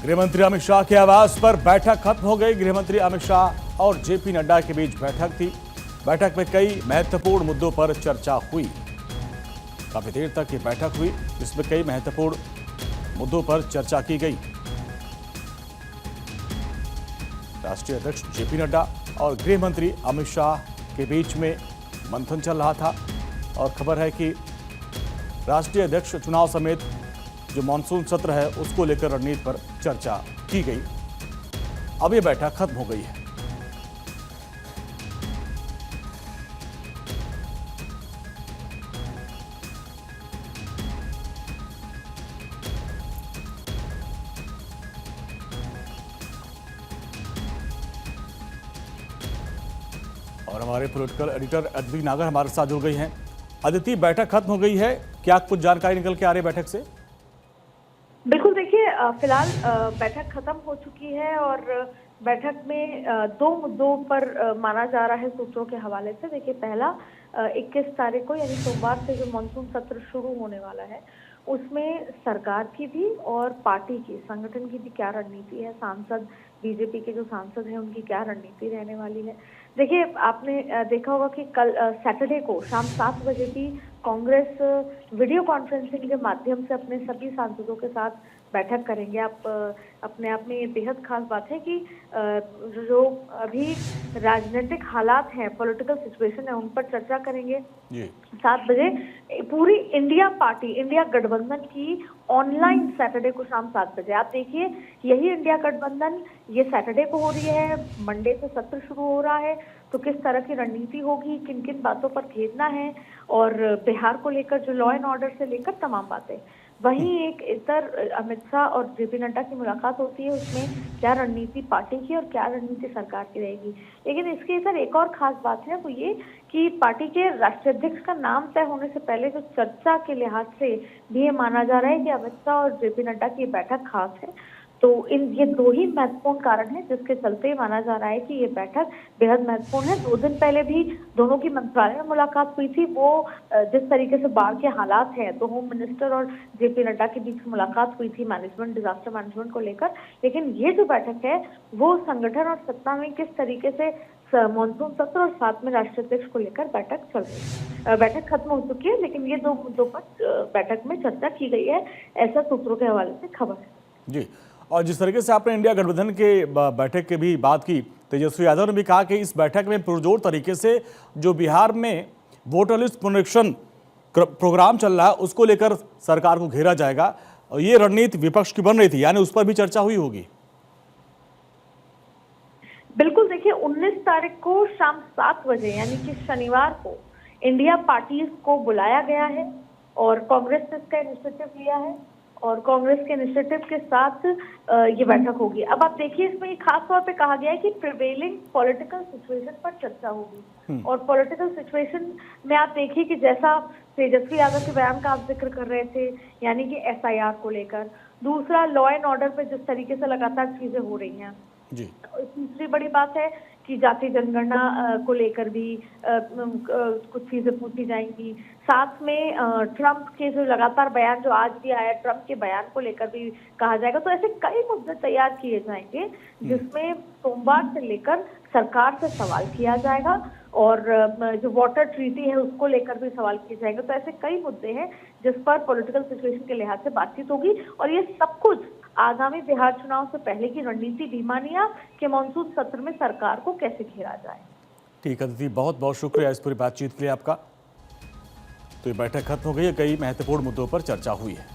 गृहमंत्री अमित शाह के आवास पर बैठक खत्म हो गई। गृहमंत्री अमित शाह और जेपी नड्डा के बीच बैठक थी। बैठक में कई महत्वपूर्ण मुद्दों पर चर्चा हुई। काफी देर तक ये बैठक हुई, जिसमें कई महत्वपूर्ण मुद्दों पर चर्चा की गई। राष्ट्रीय अध्यक्ष जेपी नड्डा और गृह मंत्री अमित शाह के बीच में मंथन चल रहा था और खबर है कि राष्ट्रीय अध्यक्ष चुनाव समेत जो मानसून सत्र है उसको लेकर रणनीति पर चर्चा की गई। अब यह बैठक खत्म हो गई है। और हमारे पॉलिटिकल एडिटर अदिति नागर हमारे साथ जुड़ गई हैं। अदिति, बैठक खत्म हो गई है, क्या कुछ जानकारी निकल के आ रही है बैठक से? बिल्कुल, देखिए फिलहाल बैठक खत्म हो चुकी है और बैठक में दो मुद्दों पर माना जा रहा है सूत्रों के हवाले से। देखिए, पहला 21 तारीख को यानी सोमवार से जो मानसून सत्र शुरू होने वाला है उसमें सरकार की भी और पार्टी की, संगठन की भी क्या रणनीति है, सांसद बीजेपी के जो सांसद हैं उनकी क्या रणनीति रहने वाली है। देखिए, आपने देखा होगा कि कल सैटरडे को शाम 7 बजे भी कांग्रेस वीडियो कॉन्फ्रेंसिंग के माध्यम से अपने सभी सांसदों के साथ बैठक करेंगे। आप अपने आप में ये बेहद खास बात है कि जो अभी राजनीतिक हालात हैं, पॉलिटिकल सिचुएशन है, उन पर चर्चा करेंगे। 7 बजे पूरी इंडिया पार्टी, इंडिया गठबंधन की ऑनलाइन सैटरडे को शाम 7 बजे। आप देखिए, यही इंडिया गठबंधन ये सैटरडे को हो रही है, मंडे से सत्र शुरू हो रहा है, तो किस तरह की रणनीति होगी, किन किन बातों पर खेदना है, और बिहार को लेकर जो लॉ एंड ऑर्डर से लेकर तमाम बातें। वहीं एक इतर अमित शाह और जेपी नड्डा की मुलाकात होती है, उसमें क्या रणनीति पार्टी की और क्या रणनीति सरकार की रहेगी। लेकिन इसके इतर एक और खास बात है, वो ये कि पार्टी के राष्ट्रीय अध्यक्ष का नाम तय होने से पहले जो चर्चा के लिहाज से भी ये माना जा रहा है कि अमित शाह और जेपी नड्डा की बैठक खास है। तो ये दो ही महत्वपूर्ण कारण हैं जिसके चलते माना जा रहा है कि ये बैठक बेहद महत्वपूर्ण है। 2 दिन पहले भी दोनों की मंत्रालय में मुलाकात हुई थी। वो जिस तरीके से बाढ़ के हालात हैं, तो होम मिनिस्टर और जेपी नड्डा के बीच मुलाकात हुई थी मैनेजमेंट, डिजास्टर मैनेजमेंट को लेकर। लेकिन ये जो बैठक है वो संगठन और सत्ता में किस तरीके से मानसून सत्र और साथ में राष्ट्रीय अध्यक्ष को लेकर बैठक चल रही है। बैठक खत्म हो चुकी है, लेकिन ये दो मुद्दों पर बैठक में चर्चा की गई है, ऐसा सूत्रों के हवाले से खबर है। जी, और जिस तरीके से आपने इंडिया गठबंधन के बैठक की भी बात की, तेजस्वी यादव ने भी कहा कि इस बैठक में पुरजोर तरीके से जो बिहार में वोटर लिस्ट पुनरीक्षण प्रोग्राम चल रहा है उसको लेकर सरकार को घेरा जाएगा, और ये रणनीति विपक्ष की बन रही थी, यानी उस पर भी चर्चा हुई होगी। बिल्कुल, देखिए 19 तारीख को शाम 7 बजे यानी कि शनिवार को इंडिया पार्टीज को बुलाया गया है और कांग्रेस ने इसका इनिशिएटिव लिया है और कांग्रेस के इनिशिएटिव के साथ ये बैठक होगी। अब आप देखिए, इसमें खास तौर पे कहा गया है कि प्रिवेलिंग पॉलिटिकल सिचुएशन पर चर्चा होगी। और पॉलिटिकल सिचुएशन में आप देखिए कि जैसा तेजस्वी यादव के बयान का आप जिक्र कर रहे थे, यानी कि एसआईआर को लेकर, दूसरा लॉ एंड ऑर्डर पे जिस तरीके से लगातार चीजें हो रही हैं जी। तीसरी बड़ी बात है कि जाति जनगणना को लेकर भी कुछ चीजें पूछी जाएंगी। साथ में ट्रंप के जो लगातार बयान जो आज भी आया, ट्रंप के बयान को लेकर भी कहा जाएगा। तो ऐसे कई मुद्दे तैयार किए जाएंगे जिसमें सोमवार से लेकर सरकार से सवाल किया जाएगा और जो वाटर ट्रीटी है उसको लेकर भी सवाल किए जाएंगे। तो ऐसे कई मुद्दे हैं जिस पर पॉलिटिकल सिचुएशन के लिहाज से बातचीत होगी और ये सब कुछ आगामी बिहार चुनाव से पहले की रणनीति भी मानिया कि मानसून सत्र में सरकार को कैसे घेरा जाए। ठीक है दीदी, बहुत बहुत शुक्रिया इस पूरी बातचीत के लिए आपका। तो ये बैठक खत्म हो गई है, कई महत्वपूर्ण मुद्दों पर चर्चा हुई है।